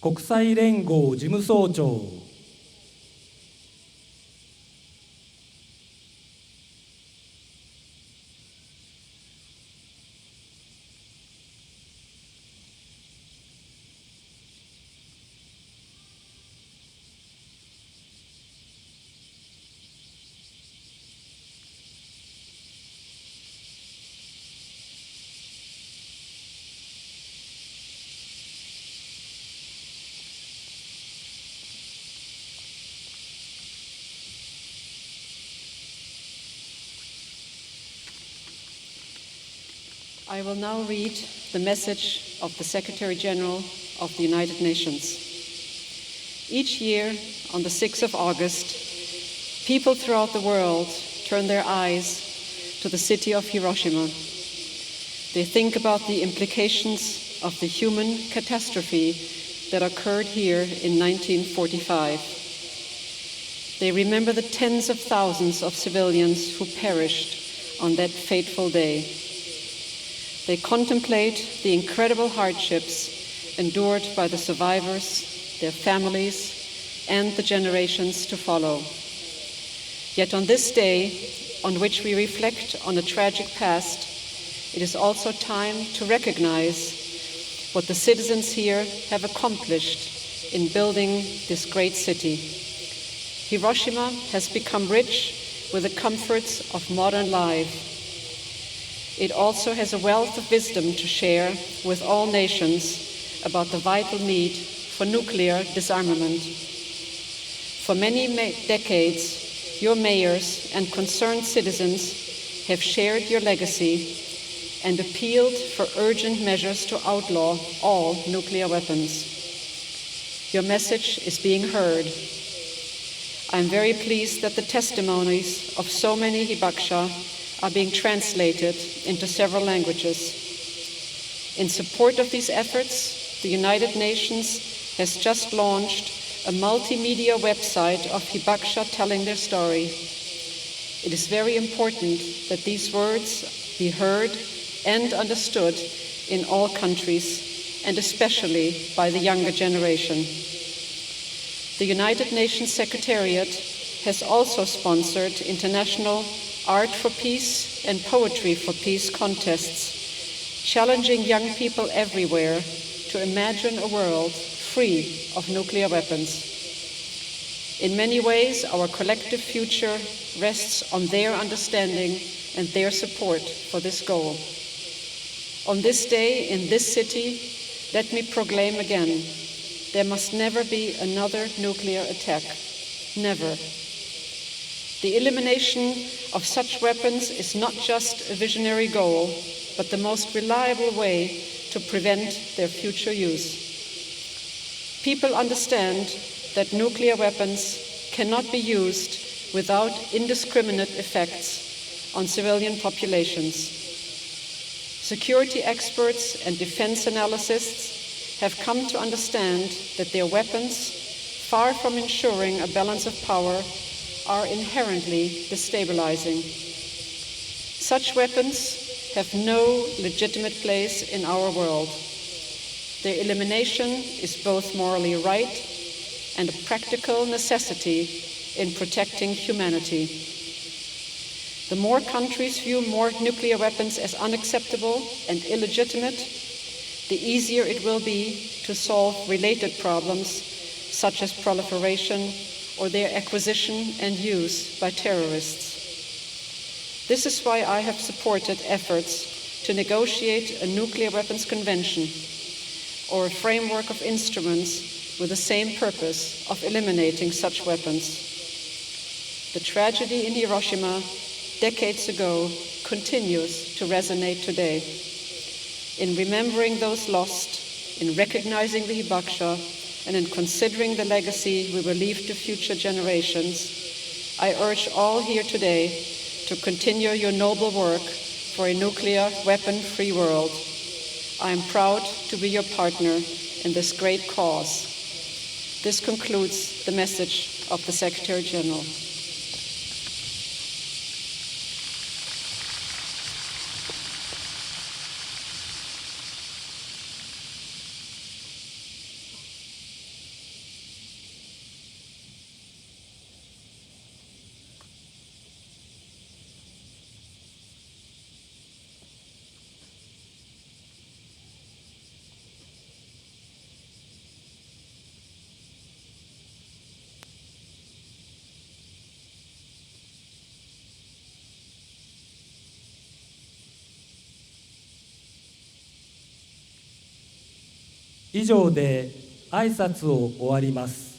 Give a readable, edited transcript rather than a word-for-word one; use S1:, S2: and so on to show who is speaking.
S1: 国際連合事務総長
S2: I will now read the message of the Secretary General of the United Nations. Each year, on the 6th of August, people throughout the world turn their eyes to the city of Hiroshima. They think about the implications of the human catastrophe that occurred here in 1945. They remember the tens of thousands of civilians who perished on that fateful day. They contemplate the incredible hardships endured by the survivors, their families, and the generations to follow. Yet on this day, on which we reflect on a tragic past, it is also time to recognize what the citizens here have accomplished in building this great city. Hiroshima has become rich with the comforts of modern life. It also has a wealth of wisdom to share with all nations about the vital need for nuclear disarmament. For many decades, your mayors and concerned citizens have shared your legacy and appealed for urgent measures to outlaw all nuclear weapons. Your message is being heard. I am very pleased that the testimonies of so many hibakusha are being translated into several languages. In support of these efforts, the United Nations has just launched a multimedia website of hibakusha telling their story. It is very important that these words be heard and understood in all countries, and especially by the younger generation. The United Nations Secretariat has also sponsored international Art for Peace and Poetry for Peace contests, challenging young people everywhere to imagine a world free of nuclear weapons. In many ways, our collective future rests on their understanding and their support for this goal. On this day, in this city, let me proclaim again, there must never be another nuclear attack. Never. The elimination of such weapons is not just a visionary goal, but the most reliable way to prevent their future use. People understand that nuclear weapons cannot be used without indiscriminate effects on civilian populations. Security experts and defense analysts have come to understand that their weapons, far from ensuring a balance of power, are inherently destabilizing. Such weapons have no legitimate place in our world. Their elimination is both morally right and a practical necessity in protecting humanity. The more countries view more nuclear weapons as unacceptable and illegitimate, the easier it will be to solve related problems such as proliferation or their acquisition and use by terrorists. This is why I have supported efforts to negotiate a nuclear weapons convention or a framework of instruments with the same purpose of eliminating such weapons. The tragedy in Hiroshima decades ago continues to resonate today. In remembering those lost, in recognizing the hibakusha, and in considering the legacy we will leave to future generations, I urge all here today to continue your noble work for a nuclear weapon-free world. I am proud to be your partner in this great cause. This concludes the message of the Secretary General.
S1: 以上で挨拶を終わります。